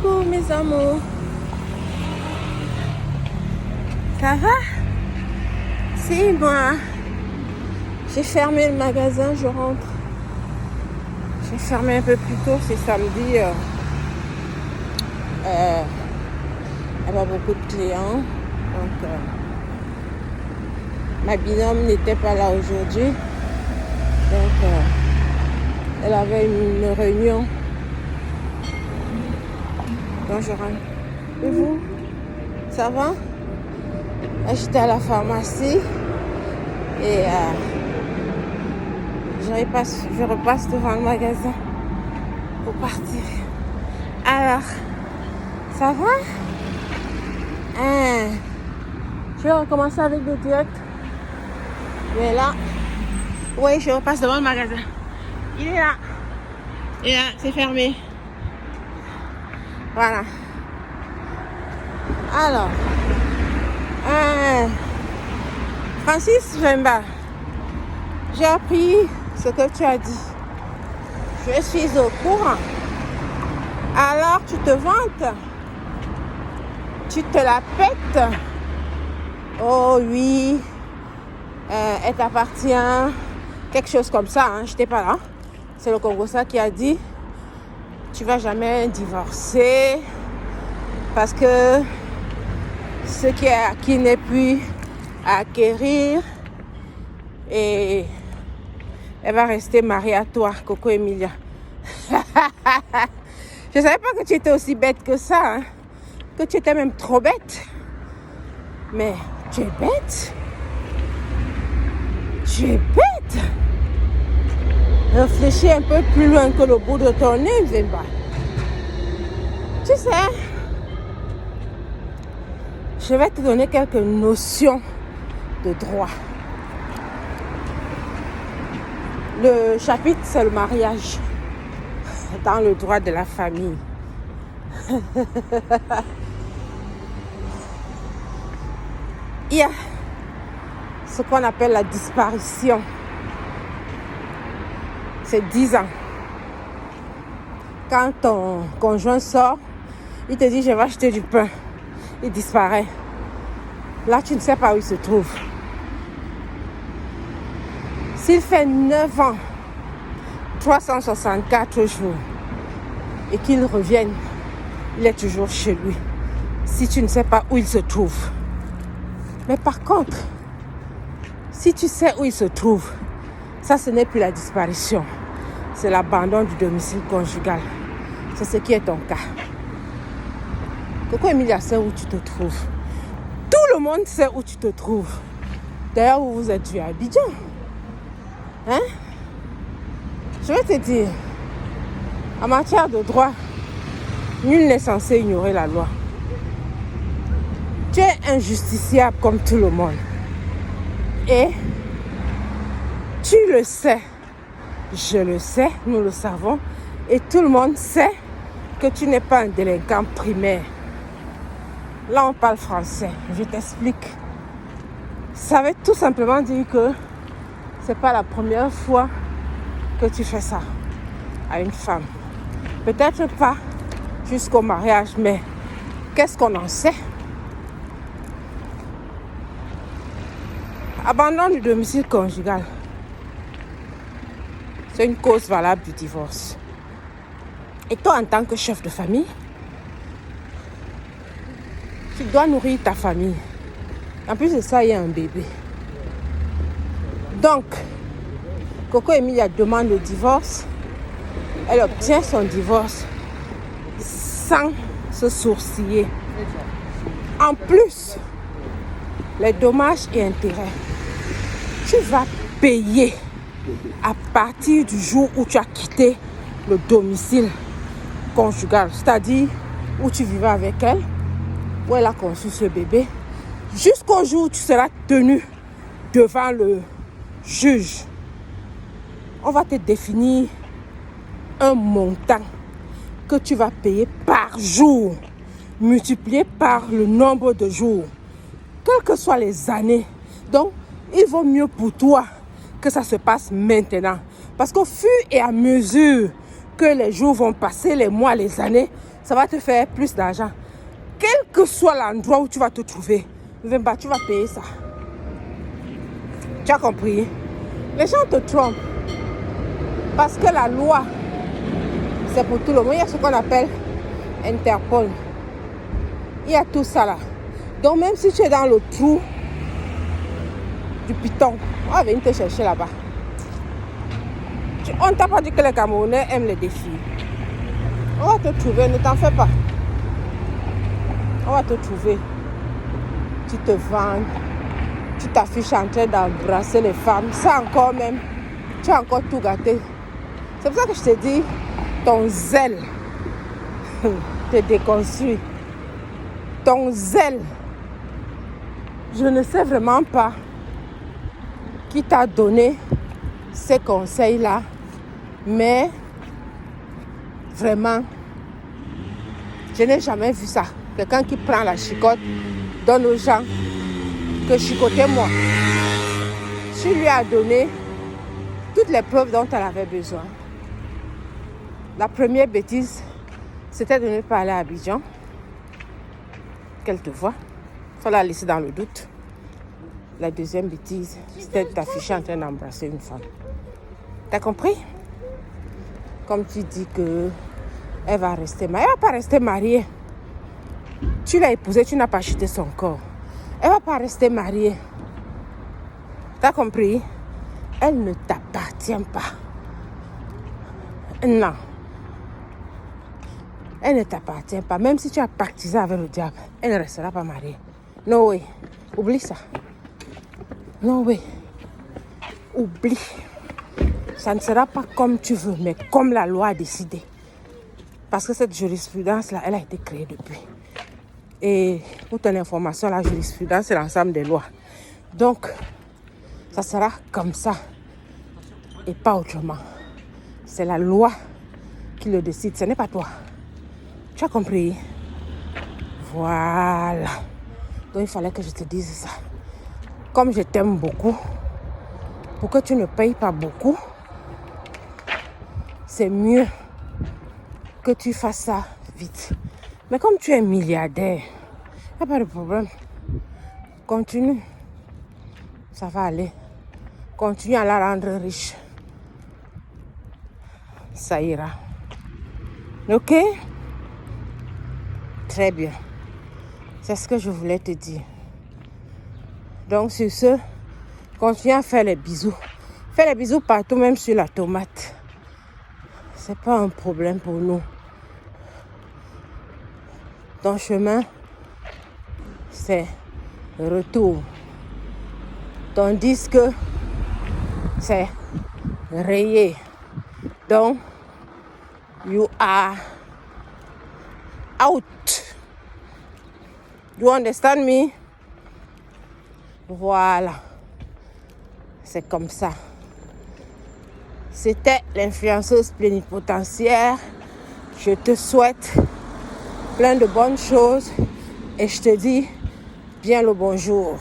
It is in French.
Coucou mes amours. Ça va? Si, moi. J'ai fermé le magasin, je rentre. J'ai fermé un peu plus tôt, c'est samedi. Elle a beaucoup de clients. Donc, ma binôme n'était pas là aujourd'hui. Donc, elle avait une réunion. Donc, je rentre. Et vous? Ça va? Là, j'étais à la pharmacie. Et je repasse devant le magasin pour partir. Alors, ça va? Je vais recommencer avec le direct. Mais là, oui, je repasse devant le magasin. Il est là. Et là, c'est fermé. Voilà. Alors, Francis Vemba, j'ai appris ce que tu as dit. Je suis au courant. Alors, tu te vantes. Tu te la pètes. Oh oui, elle t'appartient. Quelque chose comme ça, hein. J'étais pas là. C'est le Congossa qui a dit tu vas jamais divorcer parce que ce qui est acquis n'est plus à acquérir et elle va rester mariée à toi, Coco Emilia. Je savais pas que tu étais aussi bête que ça, hein? Que tu étais même trop bête. Mais tu es bête. Tu es bête. Réfléchis un peu plus loin que le bout de ton nez, Zemba. Tu sais, je vais te donner quelques notions de droit. Le chapitre, c'est le mariage dans le droit de la famille. Il y a ce qu'on appelle la disparition. C'est 10 ans. Quand ton conjoint sort, il te dit je vais acheter du pain. Il disparaît. Là, tu ne sais pas où il se trouve. S'il fait 9 ans, 364 jours, et qu'il revienne, il est toujours chez lui. Si tu ne sais pas où il se trouve. Mais par contre, si tu sais où il se trouve, ça, ce n'est plus la disparition. C'est l'abandon du domicile conjugal. C'est ce qui est ton cas. Coco Emilia sait où tu te trouves. Tout le monde sait où tu te trouves. D'ailleurs, où vous êtes à Abidjan. Hein? Je vais te dire, en matière de droit, nul n'est censé ignorer la loi. Tu es injusticiable comme tout le monde. Et tu le sais, je le sais, nous le savons, et tout le monde sait que tu n'es pas un délinquant primaire. Là, on parle français, je t'explique. Ça veut tout simplement dire que c'est pas la première fois que tu fais ça à une femme. Peut-être pas jusqu'au mariage, mais qu'est-ce qu'on en sait? Abandon du domicile conjugal. C'est une cause valable du divorce. Et toi, en tant que chef de famille, tu dois nourrir ta famille. En plus de ça, il y a un bébé. Donc, Coco Emilia demande le divorce. Elle obtient son divorce sans se sourciller. En plus, les dommages et intérêts, tu vas payer à partir du jour où tu as quitté le domicile conjugal, c'est-à-dire où tu vivais avec elle, où elle a conçu ce bébé, jusqu'au jour où tu seras tenu devant le juge. On va te définir un montant que tu vas payer par jour, multiplié par le nombre de jours, quelles que soient les années. Donc, il vaut mieux pour toi que ça se passe maintenant. Parce qu'au fur et à mesure que les jours vont passer, les mois, les années, ça va te faire plus d'argent. Quel que soit l'endroit où tu vas te trouver, ne pas, tu vas payer ça. Tu as compris? Les gens te trompent. Parce que la loi, c'est pour tout le monde. Il y a ce qu'on appelle Interpol. Il y a tout ça là. Donc même si tu es dans le trou du python, on va venir te chercher là-bas. On ne t'a pas dit que les Camerounais aiment les défis. On va te trouver, ne t'en fais pas. On va te trouver. Tu te vends, tu t'affiches en train d'embrasser les femmes. Ça encore même, tu as encore tout gâté. C'est pour ça que je te dis, ton zèle te déconstruit. Ton zèle, je ne sais vraiment pas qui t'a donné ces conseils-là, mais vraiment, je n'ai jamais vu ça. Quelqu'un qui prend la chicotte, donne aux gens que chicotez-moi. Tu lui as donné toutes les preuves dont elle avait besoin. La première bêtise, c'était de ne pas aller à Abidjan. Qu'elle te voit. Il faut la laisser dans le doute. La deuxième bêtise, c'était de t'afficher en train d'embrasser une femme. T'as compris? Comme tu dis que elle va rester mariée. Elle va pas rester mariée. Tu l'as épousée, tu n'as pas acheté son corps. Elle va pas rester mariée. T'as compris? Elle ne t'appartient pas. Non. Elle ne t'appartient pas. Même si tu as pactisé avec le diable, elle ne restera pas mariée. No way. Oublie ça. No way. Oublie. Ça ne sera pas comme tu veux, mais comme la loi a décidé. Parce que cette jurisprudence-là, elle a été créée depuis. Et pour ton information, la jurisprudence, c'est l'ensemble des lois. Donc, ça sera comme ça. Et pas autrement. C'est la loi qui le décide. Ce n'est pas toi. Tu as compris? Voilà. Donc, il fallait que je te dise ça. Comme je t'aime beaucoup, pour que tu ne payes pas beaucoup, c'est mieux que tu fasses ça vite. Mais comme tu es milliardaire, il n'y a pas de problème. Continue. Ça va aller. Continue à la rendre riche. Ça ira. Ok? Très bien. C'est ce que je voulais te dire. Donc sur ce, continue à faire les bisous. Fais les bisous partout, même sur la tomate. C'est pas un problème pour nous. Ton chemin, c'est retour. Tandis que c'est rayé. Donc, you are out. You understand me? Voilà. C'est comme ça. C'était l'influenceuse plénipotentiaire. Je te souhaite plein de bonnes choses et je te dis bien le bonjour.